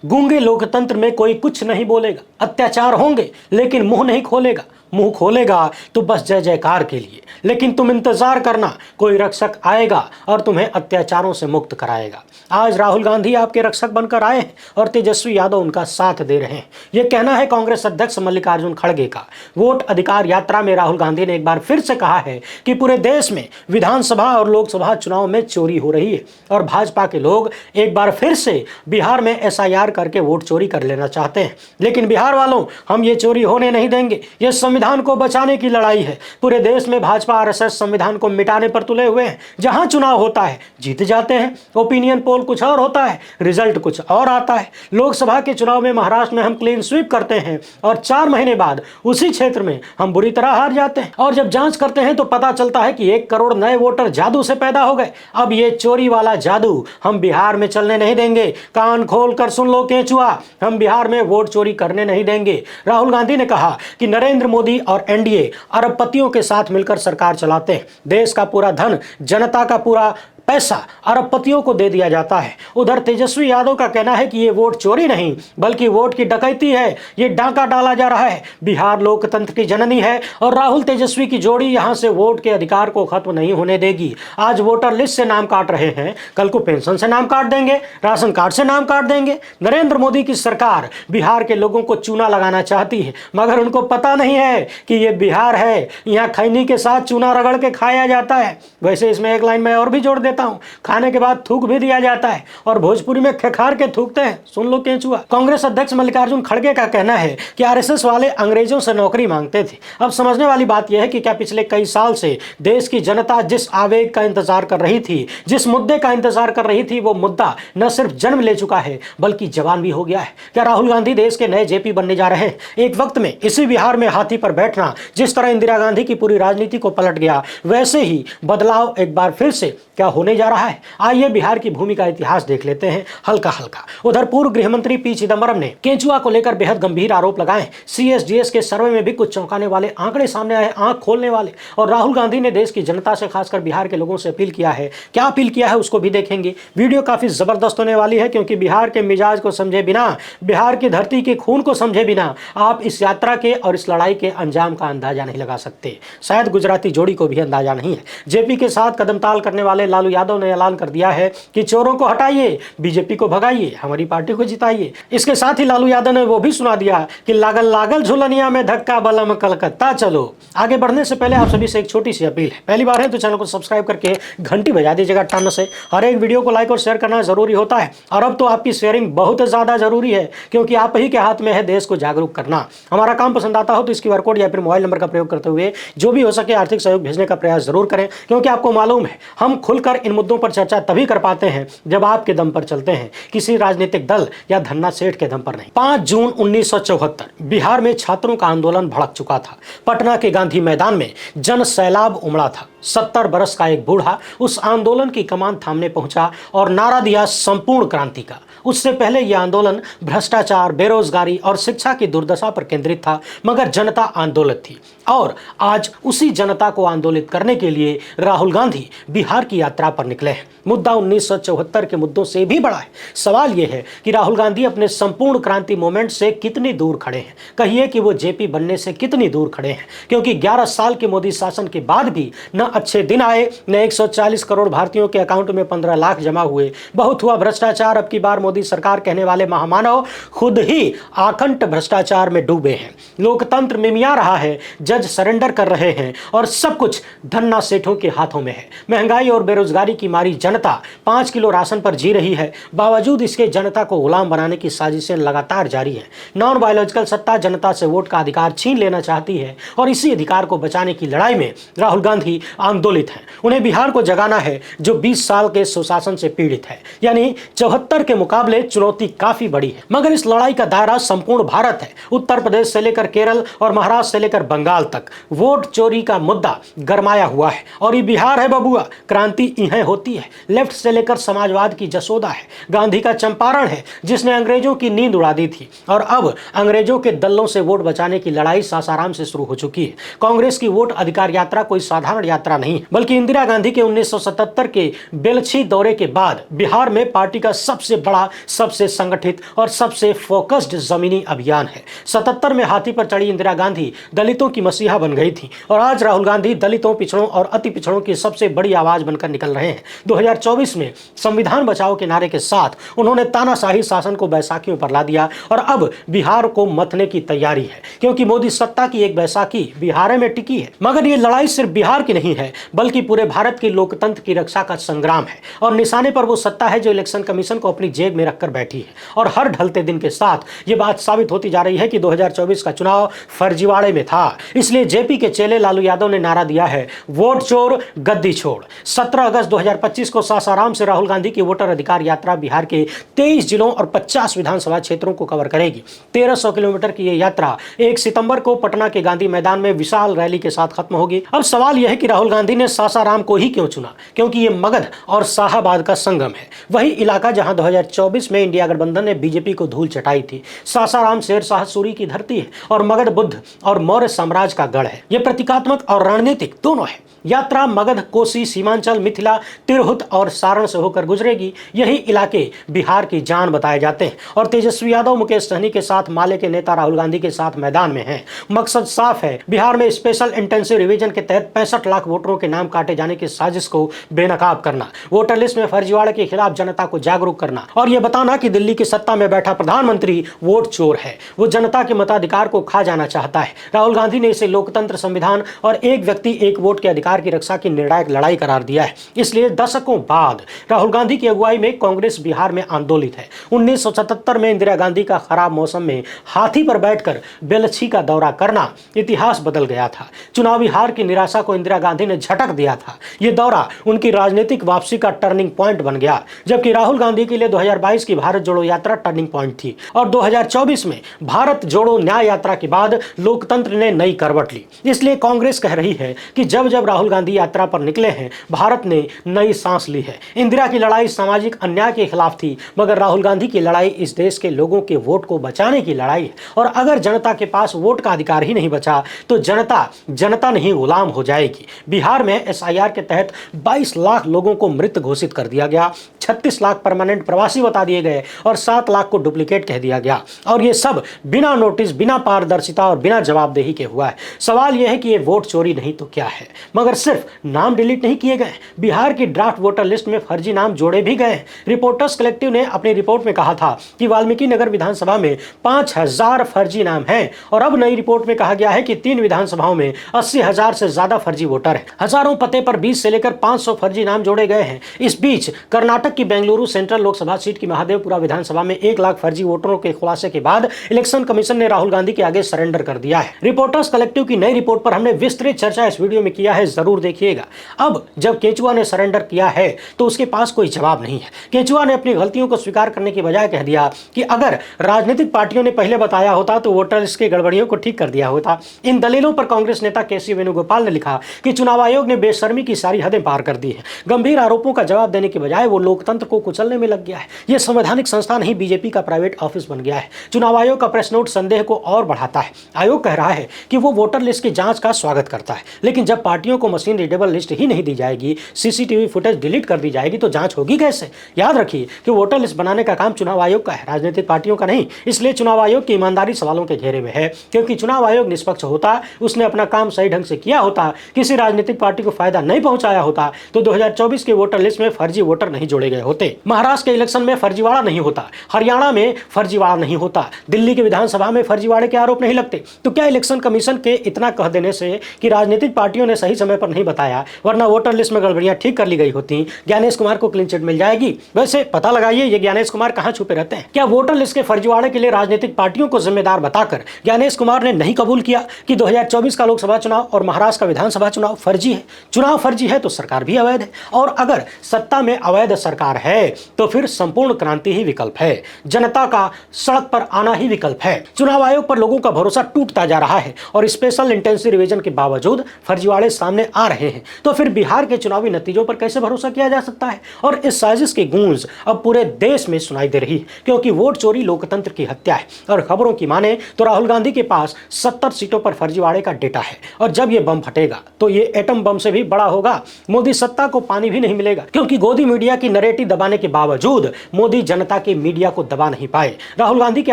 गूंगे लोकतंत्र में कोई कुछ नहीं बोलेगा, अत्याचार होंगे लेकिन मुंह नहीं खोलेगा। मुंह खोलेगा तो बस जय जयकार के लिए, लेकिन तुम इंतजार करना, कोई रक्षक आएगा और तुम्हें अत्याचारों से मुक्त कराएगा। आज राहुल गांधी आपके रक्षक बनकर आए हैं और तेजस्वी यादव उनका साथ दे रहे हैं। यह कहना है कांग्रेस अध्यक्ष मल्लिकार्जुन खड़गे का। वोट अधिकार यात्रा में राहुल गांधी ने एक बार फिर से कहा है कि पूरे देश में विधानसभा और लोकसभा चुनाव में चोरी हो रही है और भाजपा के लोग एक बार फिर से बिहार में एसआईआर करके वोट चोरी कर लेना चाहते हैं। लेकिन बिहार वालों, हम ये चोरी होने नहीं देंगे। ये संविधान को बचाने की लड़ाई है। पूरे देश में भाजपा आरएसएस संविधान को मिटाने पर तुले हुए हैं। जहां चुनाव होता है जीत जाते हैं। ओपिनियन पोल कुछ और होता है, रिजल्ट कुछ और आता है। लोकसभा के चुनाव में महाराष्ट्र में हम क्लीन स्वीप करते हैं और 4 महीने बाद उसी क्षेत्र में हम बुरी तरह हार जाते हैं। और जब जांच करते हैं तो पता चलता है कि 1 करोड़ नए वोटर जादू से पैदा हो गए। अब ये चोरी वाला जादू हम बिहार में चलने नहीं देंगे। कान खोल कर सुन लो केंचुआ, हम बिहार में वोट चोरी करने नहीं देंगे। राहुल गांधी ने कहा कि नरेंद्र मोदी और एनडीए अरबपतियों के साथ मिलकर सरकार चलाते हैं। देश का पूरा धन, जनता का पूरा पैसा अरबपतियों को दे दिया जाता है। उधर तेजस्वी यादव का कहना है कि ये वोट चोरी नहीं बल्कि वोट की डकैती है, ये डाका डाला जा रहा है। बिहार लोकतंत्र की जननी है और राहुल तेजस्वी की जोड़ी यहां से वोट के अधिकार को खत्म नहीं होने देगी। आज वोटर लिस्ट से नाम काट रहे हैं, कल को पेंशन से नाम काट देंगे, राशन कार्ड से नाम काट देंगे। नरेंद्र मोदी की सरकार बिहार के लोगों को चूना लगाना चाहती है, मगर उनको पता नहीं है कि ये बिहार है, यहाँ खैनी के साथ चूना रगड़ के खाया जाता है। वैसे इसमें एक लाइन मैं और भी जोड़ देता हूं, खाने के बाद थूक भी दिया जाता है और भोजपुरी में खेखार के थूकते हैं। सुन लो केंचुआ। कांग्रेस अध्यक्ष मल्लिकार्जुन खड़गे का कहना है कि आरएसएस वाले अंग्रेजों से नौकरी मांगते थे। अब समझने वाली बात यह है कि क्या पिछले कई साल से देश की जनता जिस आवेग का इंतजार कर रही थी, जिस मुद्दे का इंतजार कर रही थी, वो मुद्दा न सिर्फ जन्म ले चुका है बल्कि जवान भी हो गया है। क्या राहुल गांधी देश के नए जेपी बनने जा रहे हैं? एक वक्त में इसी बिहार में हाथी पर बैठना जिस तरह इंदिरा गांधी की पूरी राजनीति को पलट गया, वैसे ही बदलाव एक बार फिर से क्या होने जा रहा है? आइए बिहार की भूमि का इतिहास देख लेते हैं हल्का हल्का। उधर पूर्व गृह मंत्री पी चिदंबरम ने केंचुआ को लेकर बेहद गंभीर आरोप लगाए। सीएसडीएस के सर्वे में भी कुछ चौंकाने वाले आंकड़े सामने आए, आंख खोलने वाले। और राहुल गांधी ने देश की जनता से, खासकर बिहार के लोगों से अपील किया है। क्या अपील किया है उसको भी देखेंगे। वीडियो काफी जबरदस्त होने वाली है, क्योंकि बिहार के मिजाज को समझे बिना, बिहार की धरती के खून को समझे बिना आप इस यात्रा के और इस लड़ाई के अंजाम का अंदाजा नहीं लगा सकते। शायद गुजराती जोड़ी को भी अंदाजा नहीं है। जेपी के साथ कदमताल करने वाले लालू यादव ने ऐलान कर दिया है कि चोरों को हटाइए, बीजेपी को भगाइए, हमारी पार्टी को जिताइए। इसके साथ ही लालू यादव ने वो भी सुना दिया कि लागल लागल झुलनिया में धक्का बलम कलकत्ता चलो। आगे बढ़ने से पहले आप सभी से एक छोटी सी अपील है। पहली बार है तो चैनल को सब्सक्राइब करके घंटी बजा दीजिएगा टन से। हर एक वीडियो को लाइक और शेयर करना जरूरी होता है और अब तो आपकी शेयरिंग बहुत ज्यादा जरूरी है, क्योंकि आप ही के हाथ में है देश को जागरूक करना। हमारा काम पसंद आता हो तो इसकी QR कोड या फिर मोबाइल नंबर का प्रयोग करते हुए जो भी हो सके आर्थिक सहयोग भेजने का प्रयास जरूर करें, क्योंकि आपको मालूम है हम खुलकर इन मुद्दों पर चर्चा तभी कर पाते हैं जब आपके दम पर चलते हैं, किसी राजनीतिक दल या धन्ना सेठ के दम पर नहीं। 5 जून 1974 बिहार में छात्रों का आंदोलन भड़क चुका था। पटना के गांधी मैदान में जन सैलाब उमड़ा था। 70 बरस का एक बूढ़ा उस आंदोलन की कमान थामने पहुंचा और नारा दिया संपूर्ण क्रांति का। उससे पहले यह आंदोलन भ्रष्टाचार, बेरोजगारी और शिक्षा की दुर्दशा पर केंद्रित था, मगर जनता आंदोलित थी और आज उसी जनता को आंदोलित करने के लिए राहुल गांधी बिहार की यात्रा पर निकले हैं। मुद्दा 1974 के मुद्दों से भी बड़ा है। सवाल यह है कि राहुल गांधी अपने संपूर्ण क्रांति मूवमेंट से कितनी दूर खड़े हैं। कहिए कि वो जेपी बनने से कितनी दूर खड़े हैं, क्योंकि 11 साल के मोदी शासन के बाद भी न अच्छे दिन आए, न 140 करोड़ भारतीयों के अकाउंट में 15 लाख जमा हुए। बहुत हुआ भ्रष्टाचार। अब की बार मोदी सरकार कहने वाले महामानव खुद ही आकंठ भ्रष्टाचार में डूबे हैं। लोकतंत्र मिमिया रहा है, जज सरेंडर कर रहे हैं और सब कुछ धन्ना सेठों के हाथों में है। महंगाई और बेरोजगारी की मारी जनता 5 किलो राशन पर जी रही है। बावजूद इसके जनता को गुलाम बनाने की साजिशें लगातार जारी है। नॉन बायोलॉजिकल सत्ता जनता से वोट का अधिकार छीन लेना चाहती है और इसी अधिकार को बचाने की लड़ाई में राहुल गांधी आंदोलित हैं। उन्हें बिहार को जगाना है जो 20 साल के सुशासन से पीड़ित है। यानी 74 के मुकाबले चुनौती काफी बड़ी है, मगर इस लड़ाई का दायरा संपूर्ण भारत है। उत्तर प्रदेश से लेकर केरल और महाराष्ट्र से लेकर बंगाल तक वोट चोरी का मुद्दा गरमाया हुआ है और ये बिहार है बबुआ। क्रांति इन्हें होती है। लेफ्ट से लेकर समाजवाद की जसोदा है, गांधी का चंपारण है जिसने अंग्रेजों की नींद उड़ा दी थी और अब अंग्रेजों के दल्लों से वोट बचाने की लड़ाई सासाराम से शुरू हो चुकी है। कांग्रेस की वोट अधिकार यात्रा कोई साधारण यात्रा यात्रा नहीं, बल्कि इंदिरा गांधी के 1977 के बेलछी दौरे के बाद बिहार में पार्टी का सबसे बड़ा, सबसे संगठित और सबसे फोकस्ड जमीनी अभियान है। 77 में हाथी पर चढ़ी इंदिरा गांधी दलितों की मसीहा बन गई थी और आज राहुल गांधी दलितों, पिछड़ों और अति पिछड़ों की सबसे बड़ी आवाज बनकर निकल रहे हैं। 2024 में संविधान बचाओ के नारे के साथ उन्होंने तानाशाही शासन को बैसाखियों पर ला दिया और अब बिहार को मतने की तैयारी है, क्योंकि मोदी सत्ता की एक बैसाखी बिहार में टिकी है। मगर ये लड़ाई सिर्फ बिहार की नहीं है, बल्कि पूरे भारत के लोकतंत्र की रक्षा का संग्राम है और निशाने पर वो सत्ता है जो इलेक्शन कमीशन को अपनी जेब में रखकर बैठी है। और हर ढलते दिन के साथ ये बात साबित होती जा रही है कि 2024 का चुनाव फर्जीवाड़े में था। इसलिए जेपी के चेले लालू यादव ने नारा दिया है, वोट चोर गद्दी छोड़। 17 अगस्त 2025 को सासाराम से राहुल गांधी की वोटर अधिकार यात्रा बिहार के 23 जिलों और 50 विधानसभा क्षेत्रों को कवर करेगी। 1300 किलोमीटर की यह यात्रा 1 सितंबर को पटना के गांधी मैदान में विशाल रैली के साथ खत्म होगी। अब सवाल यह है कि राहुल गांधी ने सासाराम को ही क्यों चुना, क्योंकि यह मगध और शाहाबाद का संगम है, वही इलाका जहां 2024 में इंडिया गठबंधन ने बीजेपी को धूल चटाई थी। सासाराम शेर शाह सूरी की धरती है और मगध बुद्ध और मौर्य साम्राज्य का गढ़ है। यह प्रतीकात्मक और रणनीतिक दोनों है। यात्रा मगध, कोसी, सीमांचल, मिथिला, तिरहुत और सारण से होकर गुजरेगी। यही इलाके बिहार की जान बताए जाते हैं और तेजस्वी यादव, मुकेश सहनी के साथ माले के नेता राहुल गांधी के साथ मैदान में हैं। मकसद साफ है, बिहार में स्पेशल इंटेंसिव रिवीजन के तहत 65 लाख वोटरों के नाम काटे जाने की साजिश को बेनकाब करना, वोटर लिस्ट में फर्जीवाड़े के खिलाफ जनता को जागरूक करना और यह बताना कि दिल्ली की सत्ता में बैठा प्रधानमंत्री वोट चोर है। वो जनता के मताधिकार को खा जाना चाहता है। राहुल गांधी ने इसे लोकतंत्र, संविधान और एक व्यक्ति एक वोट के अधिकार की रक्षा की निर्णायक लड़ाई करार दिया है। इसलिए दशकों बाद राहुल गांधी की अगुवाई में कांग्रेस बिहार में आंदोलित है। 1977 में इंदिरा गांधी का खराब मौसम में हाथी पर बैठकर बेलछी का दौरा करना इतिहास बदल गया था। चुनावी हार की निराशा को इंदिरा गांधी ने झटक दिया था। यह दौरा उनकी राजनीतिक वापसी का टर्निंग पॉइंट बन गया, जबकि राहुल गांधी के लिए 2022 की भारत जोड़ो यात्रा टर्निंग पॉइंट थी और 2024 में भारत जोड़ो न्याय यात्रा के बाद लोकतंत्र ने नई करवट ली। इसलिए कांग्रेस कह रही है कि जब जब राहुल गांधी यात्रा पर निकले हैं, भारत ने नई सांस ली है। इंदिरा की लड़ाई सामाजिक अन्याय के खिलाफ थी, मगर राहुल गांधी की लड़ाई इस देश के लोगों के वोट को बचाने की लड़ाई है। और अगर जनता के पास वोट का अधिकार ही नहीं बचा तो जनता नहीं गुलाम हो जाएगी। बिहार में एसआईआर के तहत 22 लाख लोगों को मृत घोषित कर दिया गया, 36 लाख परमानेंट प्रवासी बता दिए गए और 7 लाख को डुप्लीकेट कह दिया गया। और ये सब बिना नोटिस, बिना पारदर्शिता और बिना जवाबदेही के हुआ है। सवाल यह है कि ये वोट चोरी नहीं तो क्या है? मगर सिर्फ नाम डिलीट नहीं किए गए, बिहार की ड्राफ्ट वोटर लिस्ट में फर्जी नाम जोड़े भी गए। रिपोर्टर्स कलेक्टिव ने अपनी रिपोर्ट में कहा था कि वाल्मीकि नगर विधानसभा में 5000 फर्जी नाम हैं और अब नई रिपोर्ट में कहा गया है कि 3 विधानसभाओं में 80,000 से ज्यादा फर्जी वोटर हैं। हजारों पते पर 20 से लेकर 500 फर्जी नाम जोड़े गए हैं। इस बीच कर्नाटक की बेंगलुरु सेंट्रल लोकसभा सीट की महादेवपुरा विधानसभा में 1 लाख फर्जी वोटरों के खुलासे के बाद इलेक्शन कमीशन ने राहुल गांधी के आगे सरेंडर कर दिया है। रिपोर्टर्स कलेक्टिव की नई रिपोर्ट पर हमने विस्तृत चर्चा इस वीडियो में किया है, जरूर देखिएगा। अब जब केंचुआ ने सरेंडर किया है तो उसके पास कोई जवाब नहीं है। केंचुआ ने अपनी गलतियों को स्वीकार करने की बजाय कह दिया कि अगर राजनीतिक पार्टियों ने पहले बताया होता तो वोटर लिस्ट की गड़बड़ियों को ठीक कर दिया होता। इन दलीलों पर कांग्रेस नेता केसी वेणुगोपाल ने लिखा कि चुनाव आयोग ने बेशर्मी की सारी हदें पार कर दी है। गंभीर आरोपों का जवाब देने की बजाय वो लोकतंत्र को कुचलने में लग गया है। यह संवैधानिक संस्था नहीं, बीजेपी का प्राइवेट ऑफिस बन गया है। चुनाव आयोग का प्रेस नोट संदेह को और बढ़ाता है। आयोग कह रहा है कि वो वोटर लिस्ट की जांच का स्वागत करता है, लेकिन जब पार्टियों को मशीन रीडेबल लिस्ट ही नहीं दी जाएगी, सीसीटीवी फुटेज डिलीट कर दी जाएगी तो जांच होगी कैसे? याद रखिए कि वोटर लिस्ट बनाने का काम चुनाव आयोग का है, राजनीतिक पार्टियों का नहीं। इसलिए चुनाव आयोग की ईमानदारी सवालों के घेरे में है, क्योंकि चुनाव आयोग निष्पक्ष होता, उसने अपना काम सही ढंग से किया होता, किसी राजनीतिक पार्टी को फायदा नहीं पहुंचाया होता तो 2024 के वोटर लिस्ट में फर्जी वोटर नहीं जोड़े गए होते। महाराष्ट्र के इलेक्शन में फर्जीवाड़ा नहीं होता, हरियाणा में फर्जीवाड़ा नहीं होता, दिल्ली के विधानसभा में फर्जीवाड़े के आरोप नहीं लगते। तो क्या इलेक्शन कमीशन के इतना कह देने से कि राजनीतिक पार्टियों ने सही समय पर नहीं बताया, वरना वोटर लिस्ट में गड़बड़ियां ठीक कर ली गई होती, ज्ञानेश कुमार को क्लीन चिट मिल जाएगी? वैसे पता लगाइए ये ज्ञानेश कुमार कहां छुपे रहते हैं। क्या वोटर लिस्ट के फर्जीवाड़े के लिए राजनीतिक पार्टियों को जिम्मेदार बताकर ज्ञानेश कुमार ने नहीं कबूल किया कि 2024 का लोकसभा चुनाव और महाराष्ट्र का विधानसभा चुनाव फर्जी है? चुनाव फर्जी है तो सरकार भी अवैध है, और अगर सत्ता में अवैध सरकार सरकार है तो फिर संपूर्ण क्रांति ही विकल्प है, जनता का सड़क पर आना ही विकल्प है। चुनाव आयोग पर लोगों का भरोसा टूटता जा रहा है और स्पेशल इंटेंसिव रिवीजन के बावजूद फर्जीवाड़े सामने आ रहे हैं, तो फिर बिहार के चुनावी नतीजों पर कैसे भरोसा किया जा सकता है। और इस साजिश की गूंज अब पूरे देश में सुनाई दे रही है, क्योंकि वोट चोरी लोकतंत्र की हत्या है। और खबरों की माने तो राहुल गांधी के पास 70 सीटों पर फर्जीवाड़े का डेटा है, और जब ये बम फटेगा तो ये एटम बम से भी बड़ा होगा। मोदी सत्ता को पानी भी नहीं मिलेगा, क्योंकि गोदी मीडिया की नरेटिव दबाने के बावजूद मोदी जनता के मीडिया को दबा नहीं पाए। राहुल गांधी के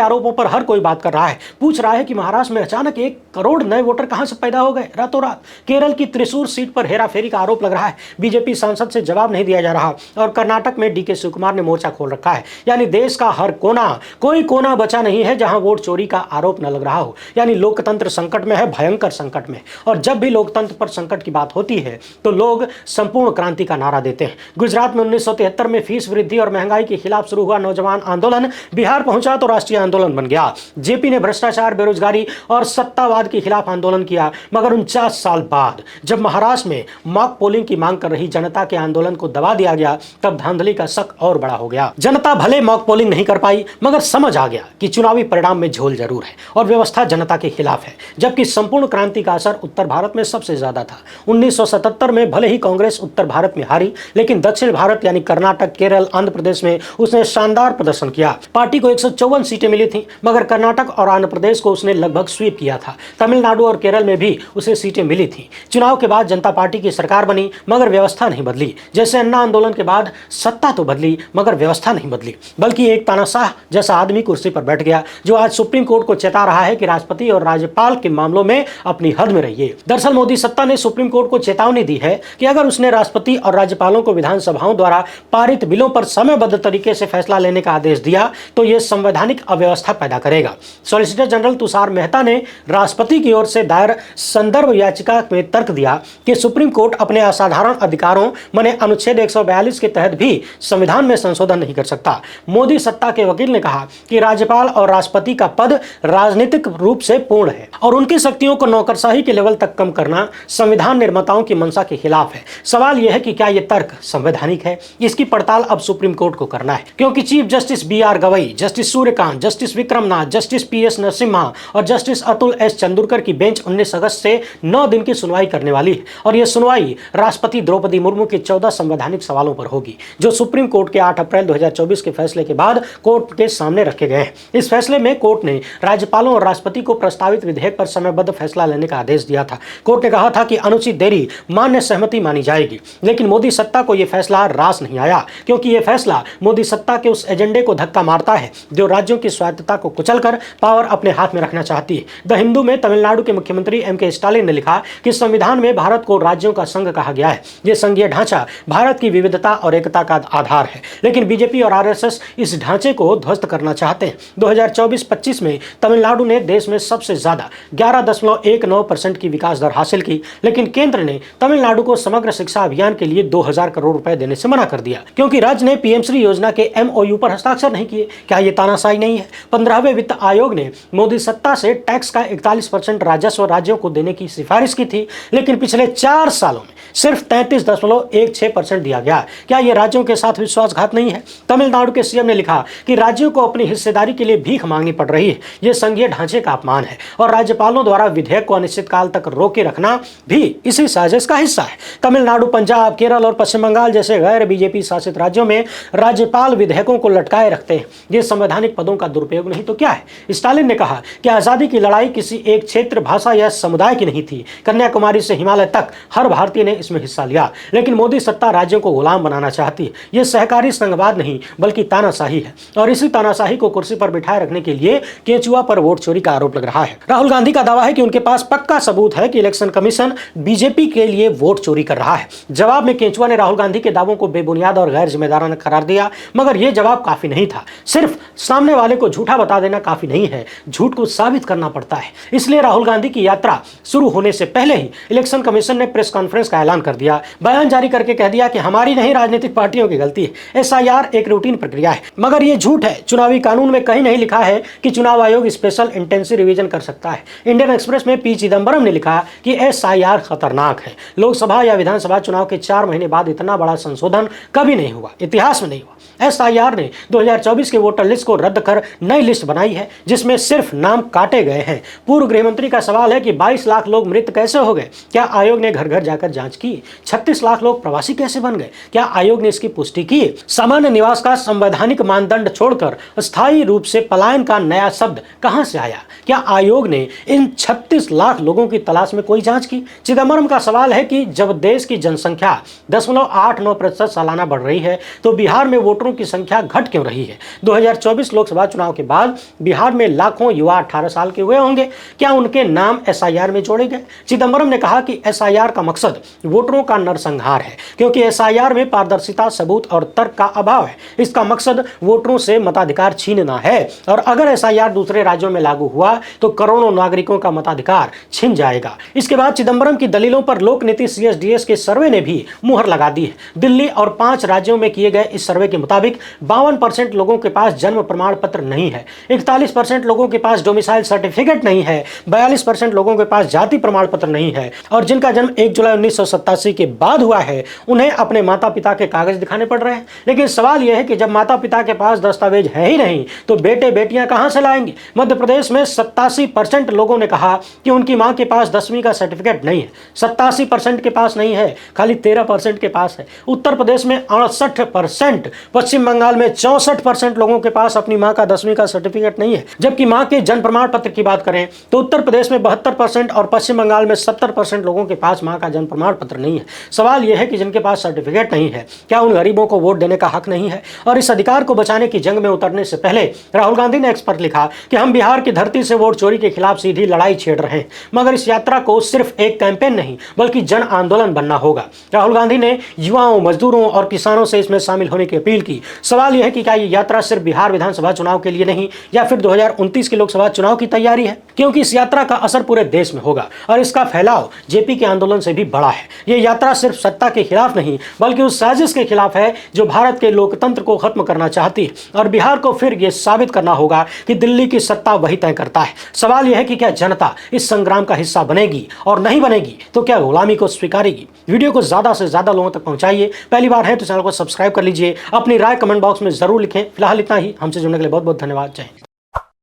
आरोपों पर हर कोई बात कर रहा है, पूछ रहा है कि महाराष्ट्र में अचानक 1 करोड़ नए वोटर कहां से पैदा हो गए रातों रात। केरल की त्रिशूर सीट पर हेराफेरी का आरोप लग रहा है, बीजेपी सांसद से जवाब नहीं दिया जा रहा। और कर्नाटक में डीके शिवकुमार ने मोर्चा खोल रखा है। यानी देश का हर कोना, कोई कोना बचा नहीं है जहां वोट चोरी का आरोप न लग रहा हो। यानी लोकतंत्र संकट में है, भयंकर संकट में। और जब भी लोकतंत्र पर संकट की बात होती है तो लोग संपूर्ण क्रांति का नारा देते हैं। गुजरात में 1973 में फीस वृद्धि और महंगाई के खिलाफ शुरू हुआ नौजवान आंदोलन बिहार पहुंचा तो राष्ट्रीय आंदोलन बन गया। जेपी ने भ्रष्टाचार, बेरोजगारी और सत्तावाद के खिलाफ आंदोलन किया, मगर 49 साल बाद जब महाराष्ट्र में मॉक पोलिंग की मांग कर रही जनता के आंदोलन को दबा दिया गया, तब धांधली का शक और बड़ा हो गया। जनता भले मॉक पोलिंग नहीं कर पाई, मगर समझ आ गया कि चुनावी परिणाम में झोल जरूर है और व्यवस्था जनता के खिलाफ है। जबकि संपूर्ण क्रांति का असर उत्तर भारत में सबसे ज्यादा था। 1977 में भले ही कांग्रेस उत्तर भारत में हारी, लेकिन दक्षिण भारत यानी कर्नाटक, केरल, आंध्र प्रदेश में उसने शानदार प्रदर्शन किया। पार्टी को 154 सीटें मिली थी, मगर कर्नाटक और आंध्र प्रदेश को उसने लगभग स्वीप किया था। तमिलनाडु और केरल में भी उसे सीटें मिली थी। चुनाव के बाद जनता पार्टी की सरकार बनी, मगर व्यवस्था नहीं बदली। जैसे अन्ना आंदोलन के बाद सत्ता तो बदली, मगर व्यवस्था नहीं बदली, बल्कि एक तानाशाह जैसा आदमी कुर्सी पर बैठ गया, जो आज सुप्रीम कोर्ट को चेता रहा है कि राष्ट्रपति और राज्यपाल के मामलों में अपनी हद में रहिए। दरअसल मोदी सत्ता ने सुप्रीम कोर्ट को चेतावनी दी है कि अगर उसने राष्ट्रपति और राज्यपालों को विधानसभाओं द्वारा पारित बिलों पर समयबद्ध तरीके से फैसला लेने का आदेश दिया तो यह संवैधानिक अव्यवस्था पैदा करेगा। सॉलिसिटर जनरल तुषार मेहता ने राष्ट्रपति की ओर से दायर संदर्भ याचिका में तर्क दिया कि सुप्रीम कोर्ट अपने असाधारण अधिकारों माने अनुच्छेद 142 के तहत भी संविधान में संशोधन नहीं कर सकता। मोदी सत्ता के वकील ने कहा कि राज्यपाल और राष्ट्रपति का पद राजनीतिक रूप से पूर्ण है और उनकी शक्तियों को नौकरशाही के लेवल तक कम करना संविधान निर्माताओं की मंशा के खिलाफ है। सवाल यह है कि क्या यह तर्क संवैधानिक है? इसकी पड़ताल अब सुप्रीम कोर्ट को करना है, क्योंकि chief justice BR Gavai, justice Suryakant, justice Vikram Nath, justice PS Narasimha और जस्टिस अतुल S चंदुरकर की बेंच 19 अगस्त से 9 दिन की सुनवाई करने वाली है। और यह सुनवाई राष्ट्रपति द्रौपदी मुर्मू के 14 संवैधानिक सवालों पर होगी, जो सुप्रीम कोर्ट के 8 अप्रैल 2024 के फैसले के बाद कोर्ट के सामने रखे गए हैं। इस फैसले में कोर्ट ने राज्यपालों और राष्ट्रपति को प्रस्तावित विधेयक पर समयबद्ध फैसला लेने का आदेश दिया था। कोर्ट ने कहा था कि अनुचित देरी मान्य सहमति मानी जाएगी, लेकिन मोदी सत्ता को यह फैसला रास नहीं आया, क्योंकि यह फैसला मोदी सत्ता के उस एजेंडे को धक्का मारता है जो राज्यों की स्वायत्तता को कुचलकर पावर अपने हाथ में रखना चाहती है। द हिंदू में तमिलनाडु के मुख्यमंत्री MK स्टालिन ने लिखा कि संविधान में भारत को राज्यों का संघ कहा गया है। यह संघीय ढांचा भारत की विविधता और एकता का आधार है, लेकिन बीजेपी और RSS इस ढांचे को ध्वस्त करना चाहते हैं। 2024-25 में तमिलनाडु ने देश में सबसे ज्यादा 11.19% की विकास दर हासिल की, लेकिन केंद्र ने तमिलनाडु को समग्र शिक्षा अभियान के लिए 2000 करोड़ रुपए देने से मना कर दिया, क्योंकि राज्य ने PM श्री योजना के MOU पर हस्ताक्षर नहीं किए। क्या ये तानाशाही नहीं है? 15वें वित्त आयोग ने मोदी सत्ता से टैक्स का 41% राजस्व राज्यों को देने की सिफारिश की थी, लेकिन पिछले 4 सालों में सिर्फ 33.16% दिया गया। क्या यह राज्यों के साथ विश्वासघात नहीं है? तमिलनाडु के CM ने लिखा कि राज्यों को अपनी हिस्सेदारी के लिए भीख मांगनी पड़ रही है। यह संघीय ढांचे का अपमान है और राज्यपालों द्वारा विधेयक को अनिश्चित काल तक रोके रखना भी इसी साजिश का हिस्सा है। तमिलनाडु, पंजाब, केरल और पश्चिम बंगाल जैसे गैर बीजेपी शासित राज्यों में राज्यपाल विधेयकों को लटकाए रखते हैं। ये संवैधानिक पदों का दुरुपयोग नहीं तो क्या है? स्टालिन ने कहा कि आजादी की लड़ाई किसी एक क्षेत्र, भाषा या समुदाय की नहीं थी। कन्याकुमारी से हिमालय तक हर भारतीय ने इसमें हिस्सा लिया, लेकिन मोदी सत्ता राज्यों को गुलाम बनाना चाहती है। यह सहकारी संघवाद नहीं बल्कि तानाशाही है, और इसी तानाशाही को कुर्सी पर बिठाए रखने के लिए केंचुआ पर वोट चोरी का आरोप लग रहा है। राहुल गांधी का दावा है कि उनके पास पक्का सबूत है कि इलेक्शन कमीशन बीजेपी के लिए वोट चोरी कर रहा है। जवाब में केंचुआ ने राहुल गांधी के दावों को बेबुनियाद और गैर जिम्मेदाराना करार दिया, मगर यह जवाब काफी नहीं था। सिर्फ सामने वाले को झूठा बता देना काफी नहीं है, झूठ को साबित करना पड़ता है। इसलिए राहुल गांधी की यात्रा शुरू होने से पहले ही इलेक्शन कमीशन ने प्रेस कॉन्फ्रेंस का ऐलान कर दिया, बयान जारी करके कह दिया कि हमारी नहीं, राजनीतिक पार्टियों की गलती है। SIR एक रूटीन प्रक्रिया है, मगर यह झूठ है। चुनावी कानून में कहीं नहीं लिखा है कि चुनाव आयोग स्पेशल इंटेंसिव रिवीजन कर सकता है। इंडियन एक्सप्रेस में P चिदंबरम ने लिखा कि SIR खतरनाक है। लोकसभा या विधानसभा चुनाव के 4 महीने बाद इतना बड़ा संशोधन कभी नहीं नहीं हुआ, इतिहास में नहीं हुआ। एसआईआर ने 2024 के वोटर लिस्ट को रद्द कर नई लिस्ट बनाई है जिसमें सिर्फ नाम काटे गए हैं। पूर्व गृह मंत्री का सवाल है कि 22 लाख लोग मृत कैसे हो गए, क्या आयोग ने घर घर जाकर जांच की? 36 लाख लोग प्रवासी कैसे बन गए, क्या आयोग ने इसकी पुष्टि की? सामान्य निवास का संवैधानिक मानदंड छोड़कर स्थायी रूप से पलायन का नया शब्द कहां से आया? क्या आयोग ने इन 36 लाख लोगों की तलाश में कोई जांच की? चिदम्बरम का सवाल है कि जब देश की जनसंख्या 0.89% सालाना बढ़ रही है तो बिहार में वोटरों की संख्या घट क्यों रही है? 2024 लोकसभा चुनाव के बाद बिहार में लाखों युवा 18 साल के हुए होंगे, क्या उनके नाम एसआईआर में जोड़े गए? चिदम्बरम ने कहा कि एसआईआर का मकसद वोटरों का नरसंहार है क्योंकि एसआईआर में पारदर्शिता, सबूत और तर्क का अभाव है। इसका मकसद वोटरों से मताधिकार छीनना है और अगर एसआईआर दूसरे राज्यों में लागू हुआ तो करोड़ों नागरिकों का मताधिकार छिन जाएगा। इसके बाद चिदम्बरम की दलीलों पर लोक नीति सीएसडीएस के सर्वे ने भी मुहर लगा दी है। दिल्ली और 5 राज्यों में किए गए इस सर्वे के मुताबिक 52% लोगों के पास जन्म प्रमाण पत्र नहीं है, 41% लोगों के पास डोमिसाइल सर्टिफिकेट नहीं है, 42% लोगों के पास जाति प्रमाण पत्र नहीं है और जिनका जन्म 1 जुलाई 1987 के बाद हुआ है उन्हें अपने माता पिता के कागज दिखाने पड़ रहे हैं। लेकिन सवाल यह है कि जब माता पिता के पास दस्तावेज है ही नहीं तो बेटे बेटियां कहां से लाएंगे? मध्य प्रदेश में 87% लोगों ने कहा कि उनकी मां के पास 10वीं का सर्टिफिकेट नहीं है। 87% के पास नहीं है, खाली 13% के पास है। उत्तर प्रदेश में 68%, पश्चिम बंगाल में 64% लोगों के पास अपनी मां का 10वीं का सर्टिफिकेट नहीं है। जबकि मां के जन्म प्रमाण पत्र की बात करें तो उत्तर प्रदेश में 72% और पश्चिम बंगाल में 70% लोगों के पास मां का जन्म प्रमाण पत्र नहीं है। सवाल यह है कि जिनके पास सर्टिफिकेट नहीं है क्या उन गरीबों को वोट देने का हक नहीं है? और इस अधिकार को बचाने की जंग में उतरने से पहले राहुल गांधी ने एक्स पर लिखा कि हम बिहार की धरती से वोट चोरी के खिलाफ सीधी लड़ाई छेड़ रहे हैं, मगर इस यात्रा को सिर्फ एक कैंपेन नहीं बल्कि जन आंदोलन बनना होगा। राहुल गांधी ने युवाओं, मजदूरों और किसानों से इसमें शामिल होने की अपील की। सवाल यह है कि क्या ये यात्रा सिर्फ बिहार विधानसभा चुनाव के लिए नहीं या फिर 2029 के लोकसभा चुनाव की तैयारी है? क्योंकि इस यात्रा का असर पूरे देश में होगा और इसका फैलाव जेपी के आंदोलन से भी बड़ा है। ये यात्रा सिर्फ सत्ता के खिलाफ नहीं बल्कि उस साजिश के खिलाफ है जो भारत के लोकतंत्र को खत्म करना चाहती है और बिहार को फिर यह साबित करना होगा कि दिल्ली की सत्ता वही तय करता है। सवाल यह है कि क्या जनता इस संग्राम का हिस्सा बनेगी और नहीं बनेगी तो क्या गुलामी को स्वीकारेगी? वीडियो को ज्यादा से ज्यादा लोगों तक पहुंचाइए। पहली बार है तो चैनल को सब्सक्राइब कर लीजिए। अपनी राय कमेंट बॉक्स में जरूर लिखें। फिलहाल इतना ही। हमसे जुड़ने के लिए बहुत बहुत धन्यवाद। जय हिंद।